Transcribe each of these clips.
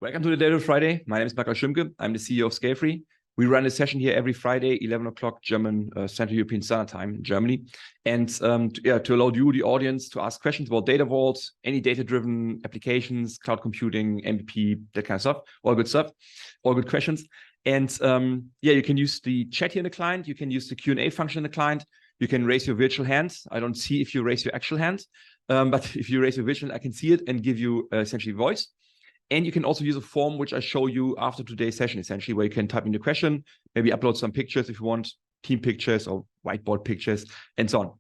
Welcome to the Data Friday. My name is Michael Olschimke. I'm the CEO of Scalefree. We run a session here every Friday, 11 o'clock German Central European Standard Time in Germany. And to allow you, the audience, to ask questions about data vaults, any data-driven applications, cloud computing, MVP, that kind of stuff, all good stuff, all good questions. And you can use the chat here in the client. You can use the Q&A function in the client. You can raise your virtual hand. I don't see if you raise your actual hand, but if you raise your virtual, I can see it and give you essentially voice. And you can also use a form, which I show you after today's session, essentially, where you can type in your question, maybe upload some pictures if you want, team pictures or whiteboard pictures, and so on.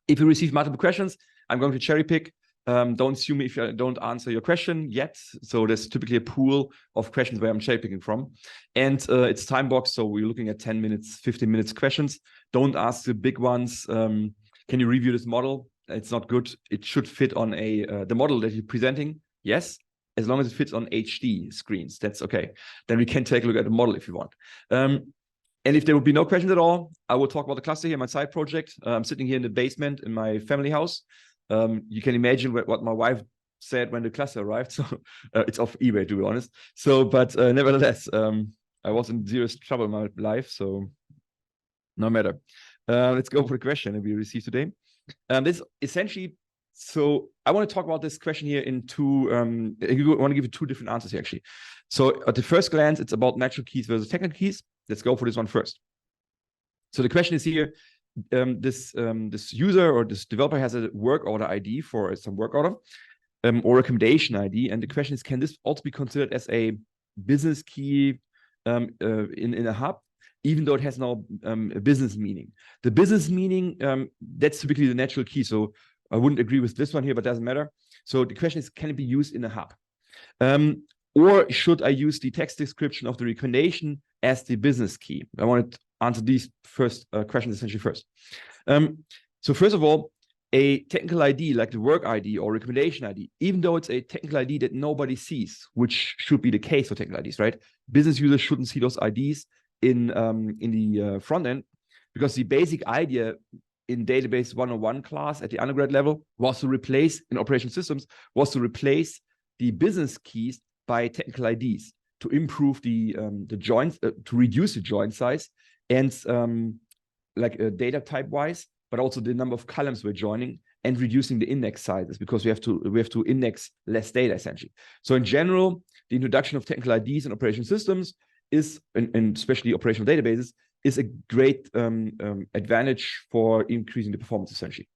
If you receive multiple questions, I'm going to cherry pick. Don't assume if I don't answer your question yet. So there's typically a pool of questions where I'm cherry picking from. And it's time boxed, so we're looking at 10 minutes, 15 minutes questions. Don't ask the big ones. Can you review this model? It's not good. It should fit on the model that you're presenting. Yes. As long as it fits on HD screens, that's okay. Then we can take a look at the model if you want. And if there would be no questions at all, I will talk about the cluster here, my side project. I'm sitting here in the basement in my family house. You can imagine what my wife said when the cluster arrived. So it's off eBay, to be honest. So, but nevertheless, I was in serious trouble in my life, so no matter. Let's go for the question that we received today. This essentially. So I want to talk about this question here in two, I want to give you two different answers here, actually. So at the first glance, it's about natural keys versus technical keys. Let's go for this one first. So the question is here, this user or this developer has a work order ID for some work order or recommendation ID. And the question is, can this also be considered as a business key in a hub, even though it has no a business meaning? The business meaning, that's typically the natural key. So I wouldn't agree with this one here, but doesn't matter. So the question is, can it be used in a hub? Or should I use the text description of the recommendation as the business key? I want to answer these first questions essentially first. So first of all, a technical ID like the work ID or recommendation ID, even though it's a technical ID that nobody sees, which should be the case for technical IDs, right? Business users shouldn't see those IDs in the front end, because the basic idea in database 101 class at the undergrad level was to replace, in operation systems, was to replace the business keys by technical IDs to improve the joins, to reduce the join size and data type wise, but also the number of columns we're joining and reducing the index sizes, because we have to index less data essentially. So in general, the introduction of technical IDs in operation systems is, and especially operational databases, is a great advantage for increasing the performance, essentially.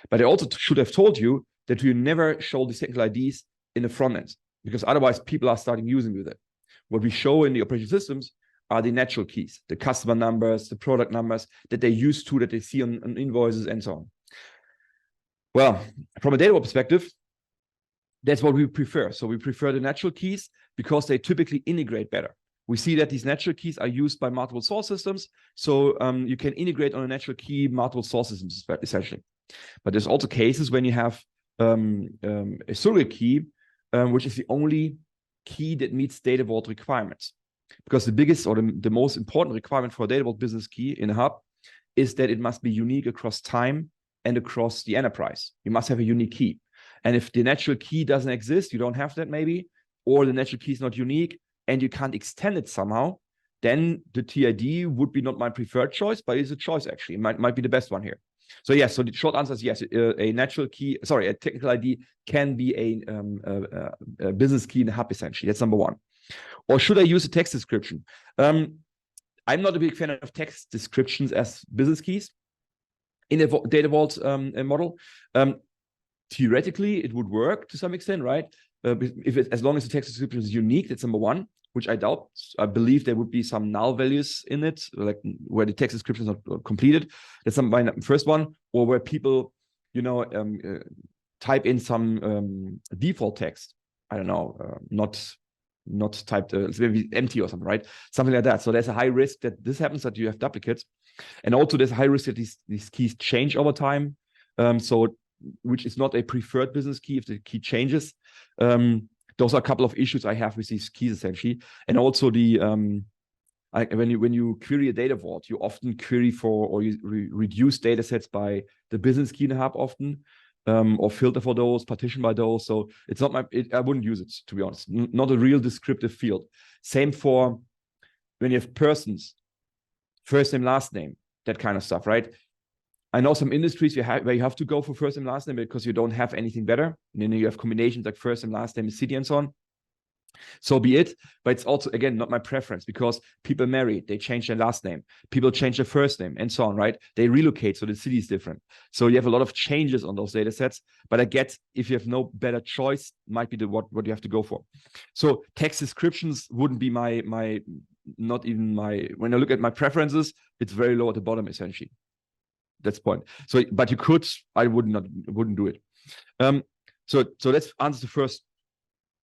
But I also should have told you that we never show the technical IDs in the front end, because otherwise people are starting using with it. What we show in the operation systems are the natural keys, the customer numbers, the product numbers that they're used to, that they see on invoices and so on. Well, from a data perspective, that's what we prefer. So we prefer the natural keys because they typically integrate better. We see that these natural keys are used by multiple source systems. So you can integrate on a natural key multiple source systems, essentially. But there's also cases when you have a surrogate key, which is the only key that meets data vault requirements. Because the biggest or the most important requirement for a data vault business key in a hub is that it must be unique across time and across the enterprise. You must have a unique key. And if the natural key doesn't exist, you don't have that maybe, or the natural key is not unique, and you can't extend it somehow, then the TID would be not my preferred choice, but it's a choice actually. It might be the best one here. So yes, so the short answer is yes, a technical ID can be a business key in the hub essentially. That's number one. Or should I use a text description? I'm not a big fan of text descriptions as business keys in a data vault model. Theoretically, it would work to some extent, right? As long as the text description is unique, that's number one, which I doubt. I believe there would be some null values in it, like where the text description is not completed. That's my first one, or where people, type in some default text. I don't know, not typed, it's maybe empty or something, right? Something like that. So there's a high risk that this happens, that you have duplicates, and also there's a high risk that these keys change over time. Which is not a preferred business key if the key changes. Those are a couple of issues I have with these keys essentially. And also when you query a data vault, you often query for, or you reduce data sets by the business key in the hub often. or filter for those, partition by those. So it's not I wouldn't use it, to be honest. Not a real descriptive field. Same for when you have persons, first name, last name, that kind of stuff, right? I know some industries where you have to go for first name, last name because you don't have anything better. And then you have combinations like first name, last name, city, and so on. So be it, but it's also, again, not my preference because people marry, they change their last name, people change their first name, and so on, right? They relocate, so the city is different. So you have a lot of changes on those data sets, but I get if you have no better choice, might be what you have to go for. So text descriptions wouldn't be not even my, when I look at my preferences, it's very low at the bottom, essentially. That's the point. So, but you could, I wouldn't do it. So let's answer the first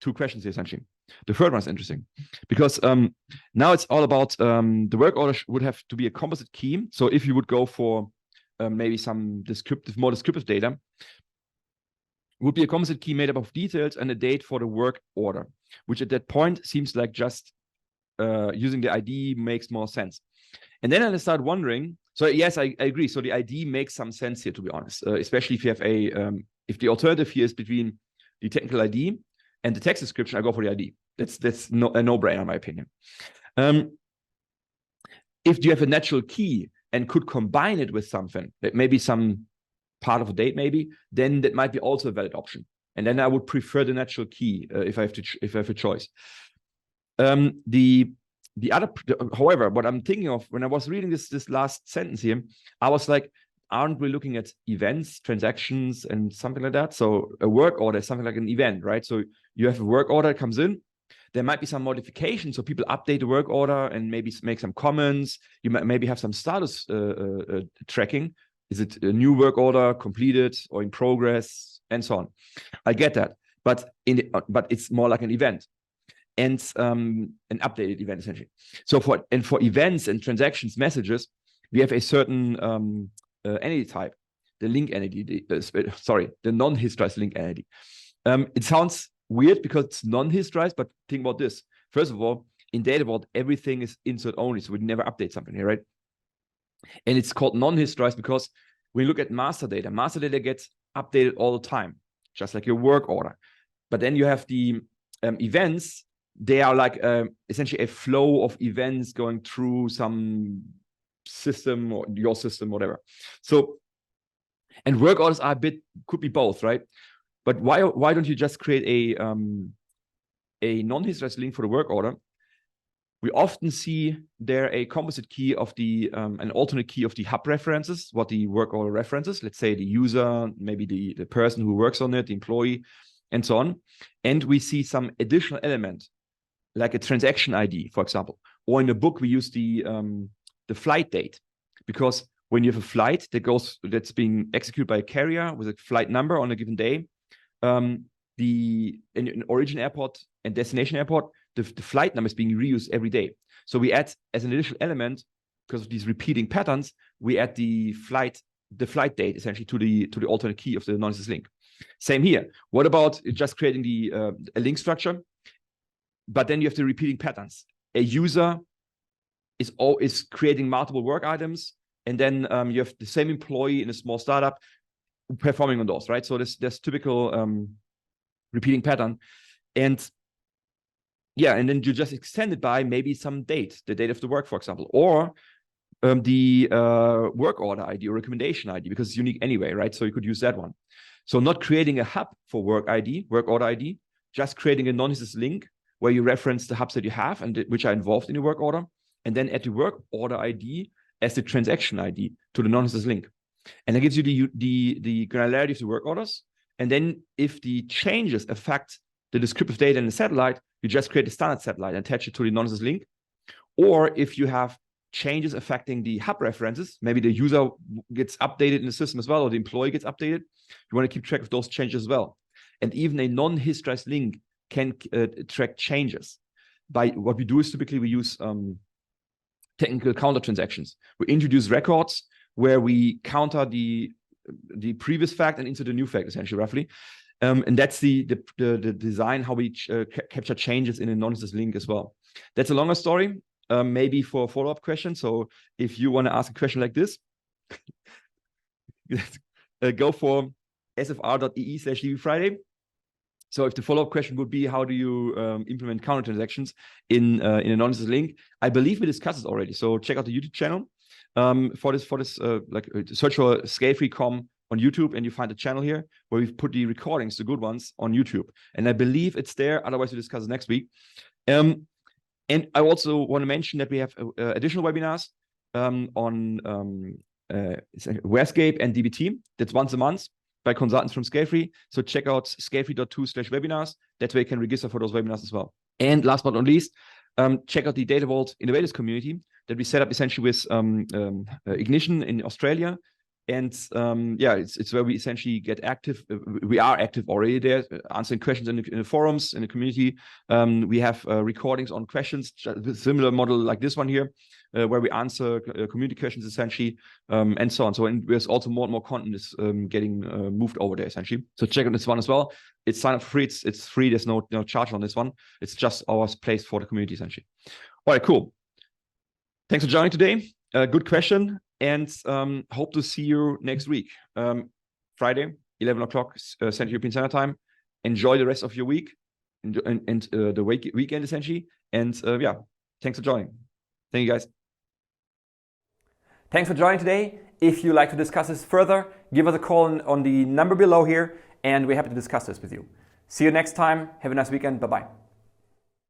two questions here, essentially. The third one is interesting because now it's all about the work order would have to be a composite key. So if you would go for maybe some more descriptive data, would be a composite key made up of details and a date for the work order, which at that point seems like just using the ID makes more sense. And then I start wondering, so yes, I agree. So the ID makes some sense here, to be honest, especially if you have if the alternative here is between the technical ID and the text description, I go for the ID. That's a no-brainer, in my opinion. If you have a natural key and could combine it with something, maybe some part of a date, then that might be also a valid option. And then I would prefer the natural key if I have a choice. However, what I'm thinking of when I was reading this last sentence here, I was like, aren't we looking at events, transactions, and something like that? So a work order is something like an event, right? So you have a work order that comes in. There might be some modifications, so people update the work order and maybe make some comments. You might maybe have some status tracking. Is it a new work order, completed, or in progress, and so on? I get that, but it's more like an event and an updated event, essentially. So for events and transactions, messages, we have a certain entity type, the link entity, the non-historized link entity. It sounds weird because it's non-historized, but think about this. First of all, in Data Vault, everything is insert only, so we never update something here, right? And it's called non-historized because when you look at master data gets updated all the time, just like your work order. But then you have the events. They are like essentially a flow of events going through some system or your system, whatever. So, and work orders are could be both, right? But why don't you just create a non-historized link for the work order? We often see there a composite key of an alternate key of the hub references, what the work order references, let's say the user, maybe the person who works on it, the employee, and so on. And we see some additional element, like a transaction ID, for example. Or in the book, we use the flight date, because when you have a flight that's being executed by a carrier with a flight number on a given day, in origin airport and destination airport, the flight number is being reused every day. So we add as an additional element, because of these repeating patterns, we add the flight date essentially to the alternate key of the non-historized link. Same here. What about just creating a link structure, but then you have the repeating patterns? A user is creating multiple work items, and then you have the same employee in a small startup performing on those, right? So there's typical repeating pattern, and yeah, and then you just extend it by maybe some date, the date of the work, for example, or the work order ID or recommendation ID, because it's unique anyway, right? So you could use that one. So not creating a hub for work order ID, just creating a non-historized link where you reference the hubs that you have and which are involved in the work order, and then add the work order ID as the transaction ID to the non-historized link. And that gives you the granularity of the work orders. And then if the changes affect the descriptive data in the satellite, you just create a standard satellite and attach it to the non-historized link. Or if you have changes affecting the hub references, maybe the user gets updated in the system as well, or the employee gets updated, you want to keep track of those changes as well. And even a non-historized link can track changes. By what we do is typically we use technical counter transactions. We introduce records where we counter the previous fact and insert the new fact, essentially, roughly. And that's the design, how we capture changes in a non-historized link as well. That's a longer story, maybe for a follow-up question. So if you want to ask a question like this, go for sfr.ee/dbfriday. So if the follow-up question would be, how do you implement counter transactions in an anonymous link? I believe we discussed this already. So check out the YouTube channel for this. Search for Scalefree.com on YouTube, and you find the channel here where we've put the recordings, the good ones, on YouTube. And I believe it's there. Otherwise, we discuss it next week. And I also want to mention that we have additional webinars on Warescape and DBT. That's once a month by consultants from Scalefree. So check out scalefree.to/webinars. That's where you can register for those webinars as well. And last but not least, check out the Data Vault Innovators community that we set up essentially with Ignition in Australia. And it's where we essentially get active. We are active already there, answering questions in the forums, in the community. We have recordings on questions, similar model like this one here, where we answer community questions essentially, and so on. So there's also more and more content is getting moved over there essentially. So check out this one as well. It's sign up for free. It's free. There's no charge on this one. It's just our place for the community essentially. All right, cool. Thanks for joining today. Good question. And hope to see you next week, Friday, 11 o'clock Central European Standard Time. Enjoy the rest of your week and the weekend essentially. And thanks for joining. Thank you guys. Thanks for joining today. If you'd like to discuss this further, give us a call on the number below here, and we're happy to discuss this with you. See you next time. Have a nice weekend. Bye-bye.